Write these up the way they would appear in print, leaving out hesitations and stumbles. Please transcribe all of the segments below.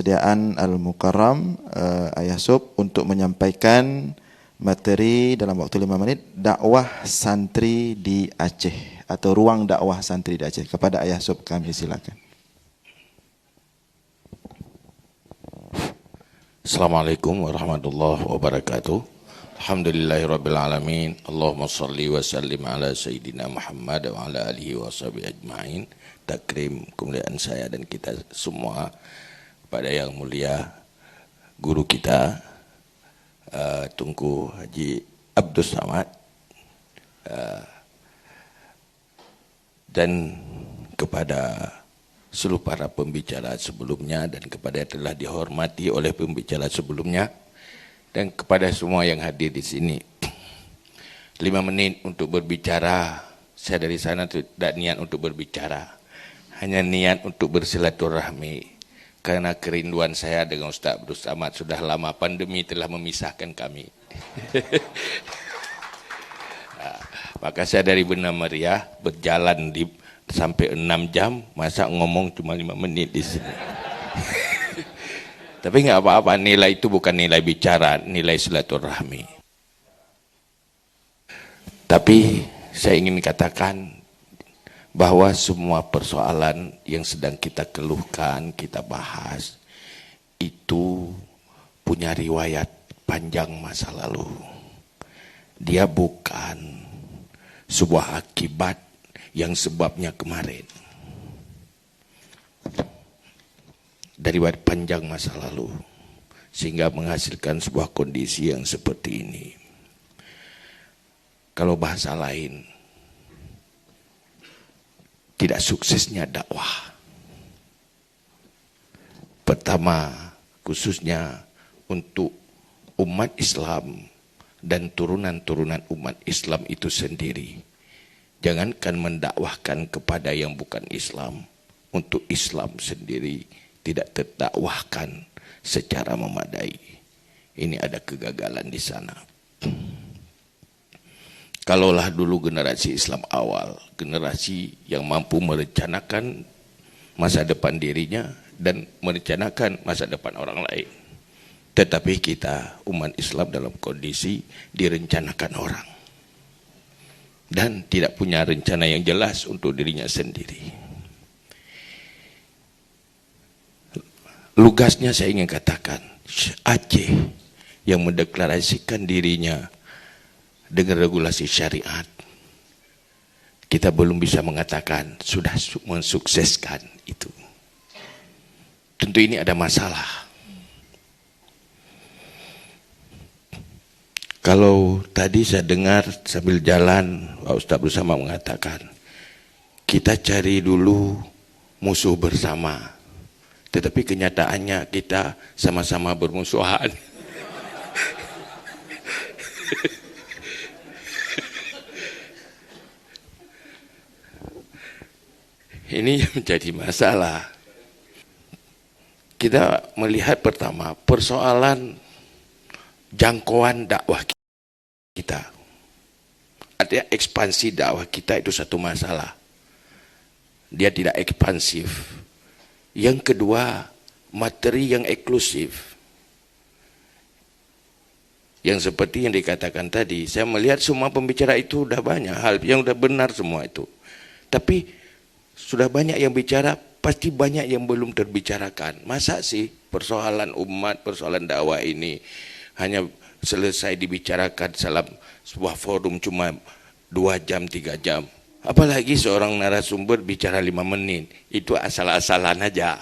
persediaan Al-Mukarram Ayah Sub untuk menyampaikan materi dalam waktu 5 menit dakwah santri di Aceh atau ruang dakwah santri di Aceh. Kepada Ayah Sub kami silakan. Assalamualaikum warahmatullahi wabarakatuh. Alhamdulillahirrabbilalamin. Allahumma salli wa sallim ala Sayyidina Muhammad wa ala alihi wa sahbihi ajma'in. Takrim kemuliaan saya dan kita semua pada yang mulia guru kita Tunku Haji Abdul Samad, dan kepada seluruh para pembicara sebelumnya dan kepada yang telah dihormati oleh pembicara sebelumnya dan kepada semua yang hadir di sini. 5 menit untuk berbicara. Saya dari sana tidak niat untuk berbicara, hanya niat untuk bersilaturahmi karena kerinduan saya dengan Ustaz Abdul Samad sudah lama. Pandemi telah memisahkan kami. Maka saya dari Benar Meriah berjalan sampai 6 jam, masa ngomong cuma 5 menit di sini. Tapi nggak apa-apa, nilai itu bukan nilai bicara, nilai silaturahmi. Tapi saya ingin katakan bahwa semua persoalan yang sedang kita keluhkan, kita bahas, itu punya riwayat panjang masa lalu. Dia bukan sebuah akibat yang sebabnya kemarin. Dari panjang masa lalu, sehingga menghasilkan sebuah kondisi yang seperti ini. Kalau bahasa lain, tidak suksesnya dakwah. Pertama, khususnya untuk umat Islam dan turunan-turunan umat Islam itu sendiri. Jangankan mendakwahkan kepada yang bukan Islam, untuk Islam sendiri tidak terdakwahkan secara memadai. Ini ada kegagalan di sana. Kalaulah dulu generasi Islam awal, generasi yang mampu merencanakan masa depan dirinya dan merencanakan masa depan orang lain. Tetapi kita umat Islam dalam kondisi direncanakan orang dan tidak punya rencana yang jelas untuk dirinya sendiri. Lugasnya saya ingin katakan, Aceh yang mendeklarasikan dirinya dengan regulasi syariat, kita belum bisa mengatakan sudah mensukseskan itu. Tentu ini ada masalah. Kalau tadi saya dengar sambil jalan, Pak Ustaz bersama mengatakan, kita cari dulu musuh bersama. Tetapi kenyataannya kita sama-sama bermusuhan. Ini yang menjadi masalah. Kita melihat pertama persoalan jangkauan dakwah kita. Artinya ekspansi dakwah kita itu satu masalah. Dia tidak ekspansif. Yang kedua, materi yang eksklusif. Yang seperti yang dikatakan tadi, saya melihat semua pembicara itu udah banyak hal yang udah benar semua itu. Tapi sudah banyak yang bicara, pasti banyak yang belum terbicarakan. Masa sih persoalan umat, persoalan dakwah ini hanya selesai dibicarakan dalam sebuah forum cuma 2 jam, 3 jam. Apalagi seorang narasumber bicara 5 menit. Itu asal-asalan aja.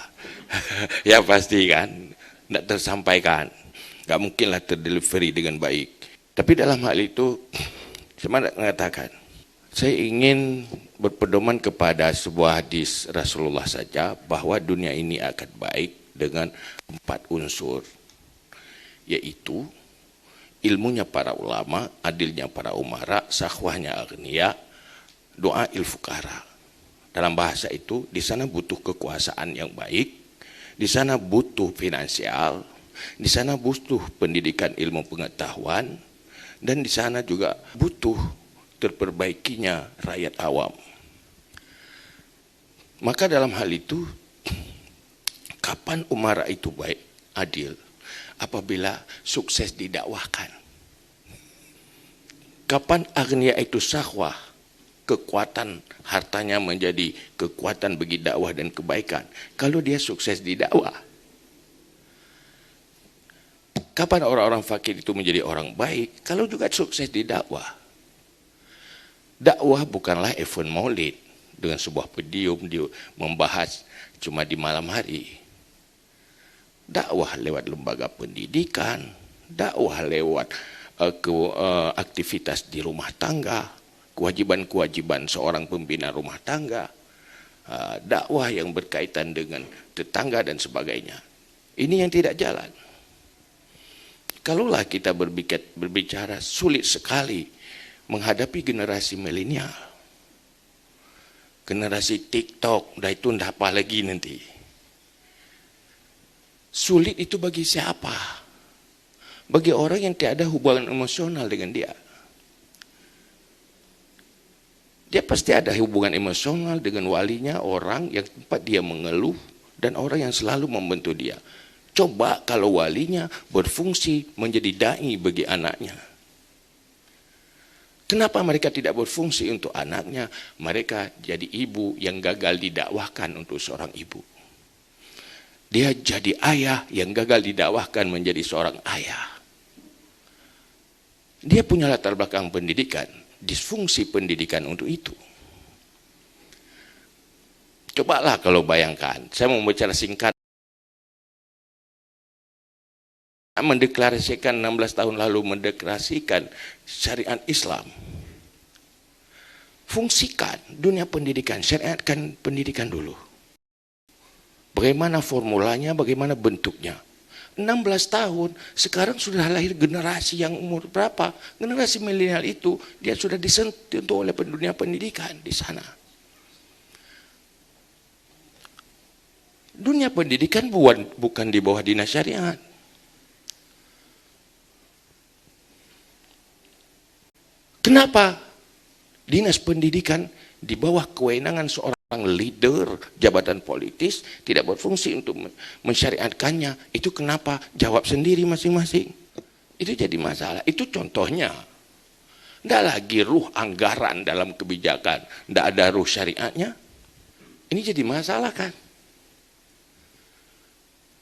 Ya pasti kan, tidak tersampaikan. Gak mungkinlah terdelivery dengan baik. Tapi dalam hal itu, saya mengatakan, saya ingin berpedoman kepada sebuah hadis Rasulullah saja, bahwa dunia ini akan baik dengan 4 unsur, yaitu ilmunya para ulama, adilnya para umara, sakhwahnya agniya, doa ilfukara. Dalam bahasa itu, di sana butuh kekuasaan yang baik, di sana butuh finansial, di sana butuh pendidikan ilmu pengetahuan, dan di sana juga butuh terperbaikinya rakyat awam. Maka dalam hal itu, Kapan umara itu baik, adil? Apabila sukses didakwahkan. Kapan agniya itu sahwah, kekuatan hartanya menjadi kekuatan bagi dakwah dan kebaikan? Kalau dia sukses di dakwah. Kapan orang-orang fakir itu menjadi orang baik? Kalau juga sukses di dakwah. Dakwah bukanlah event maulid dengan sebuah podium dia membahas cuma di malam hari. Dakwah lewat lembaga pendidikan, dakwah lewat aktivitas di rumah tangga, kewajiban-kewajiban seorang pembina rumah tangga, dakwah yang berkaitan dengan tetangga dan sebagainya. Ini yang tidak jalan. Kalaulah kita berbicara, sulit sekali menghadapi generasi milenial. Generasi TikTok, dah itu ndak apa lagi nanti. Sulit itu bagi siapa? Bagi orang yang tiada hubungan emosional dengan dia. Dia pasti ada hubungan emosional dengan walinya, orang yang tempat dia mengeluh, dan orang yang selalu membantu dia. Coba kalau walinya berfungsi menjadi dai bagi anaknya. Kenapa mereka tidak berfungsi untuk anaknya? Mereka jadi ibu yang gagal didakwahkan untuk seorang ibu. Dia jadi ayah yang gagal didakwahkan menjadi seorang ayah. Dia punya latar belakang pendidikan, disfungsi pendidikan untuk itu. Cobalah kalau bayangkan, saya mau bicara singkat, mendeklarasikan 16 tahun lalu mendeklarasikan syariat Islam. Fungsikan dunia pendidikan, syariatkan pendidikan dulu. Bagaimana formulanya, bagaimana bentuknya. 16 tahun, sekarang sudah lahir generasi yang umur berapa? Generasi milenial itu, dia sudah disentuh oleh dunia pendidikan di sana. Dunia pendidikan bukan di bawah dinas syariat. Kenapa dinas pendidikan di bawah kewenangan seorang leader jabatan politis tidak berfungsi untuk mensyariatkannya? Itu kenapa? Jawab sendiri masing-masing. Itu jadi masalah. Itu contohnya. Tidak lagi ruh anggaran dalam kebijakan, tidak ada ruh syariatnya. Ini jadi masalah kan?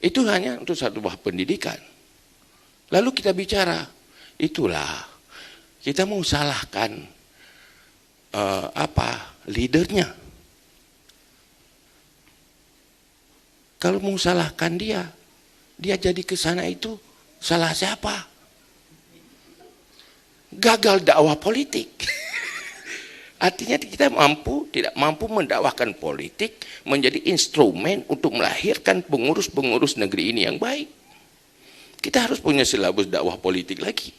Itu hanya untuk satu buah pendidikan. Lalu kita bicara, itulah kita mau salahkan leadernya. Kalau mau salahkan dia jadi ke sana itu salah siapa? Gagal dakwah politik. Artinya kita tidak mampu mendakwahkan politik menjadi instrumen untuk melahirkan pengurus-pengurus negeri ini yang baik. Kita harus punya silabus dakwah politik lagi.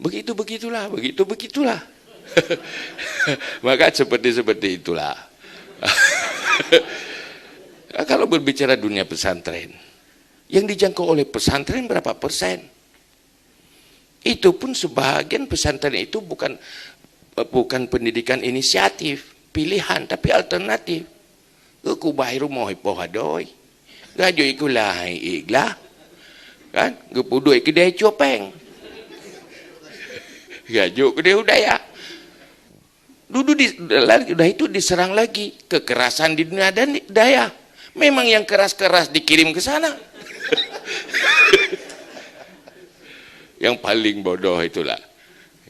Begitulah. Maka seperti itulah. Kalau berbicara dunia pesantren, yang dijangkau oleh pesantren berapa persen? Itu pun sebagian pesantren itu bukan pendidikan inisiatif, pilihan, tapi alternatif. Ku bahiru mohi pohadoi, gajo ikulah iglah, kan? Gepudoi kedai copeng, gajo kedai udaya. Udah itu diserang lagi kekerasan di dunia dan daya. Memang yang keras-keras dikirim ke sana. Yang paling bodoh itulah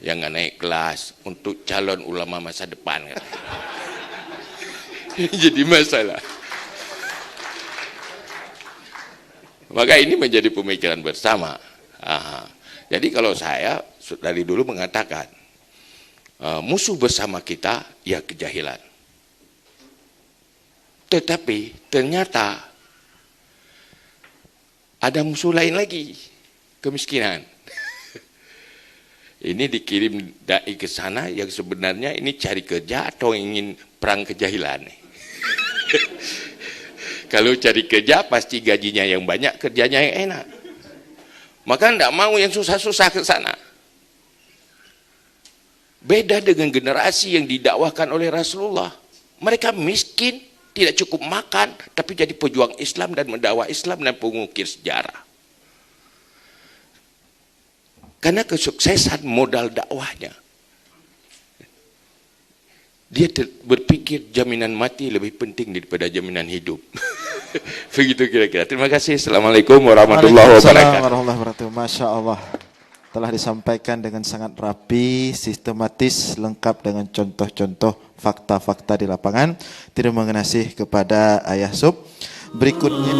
yang nggak naik kelas untuk calon ulama masa depan. Jadi masalah. Maka ini menjadi pemikiran bersama. Jadi kalau saya dari dulu mengatakan, musuh bersama kita ya kejahilan. Tetapi ternyata ada musuh lain lagi, kemiskinan. Ini dikirim dai ke sana yang sebenarnya ini cari kerja atau ingin perang kejahilan. Kalau cari kerja pasti gajinya yang banyak, kerjanya yang enak. Maka tidak mau yang susah-susah ke sana. Beda dengan generasi yang didakwahkan oleh Rasulullah. Mereka miskin, Tidak cukup makan, tapi jadi pejuang Islam dan mendakwah Islam dan pengukir sejarah. Karena kesuksesan modal dakwahnya. Dia berpikir jaminan mati lebih penting daripada jaminan hidup. Begitu kira-kira. Terima kasih. Assalamualaikum warahmatullahi wabarakatuh. Masya Allah. Telah disampaikan dengan sangat rapi, sistematis, lengkap dengan contoh-contoh fakta-fakta di lapangan. Terima kasih kepada Ayah Sub. Berikutnya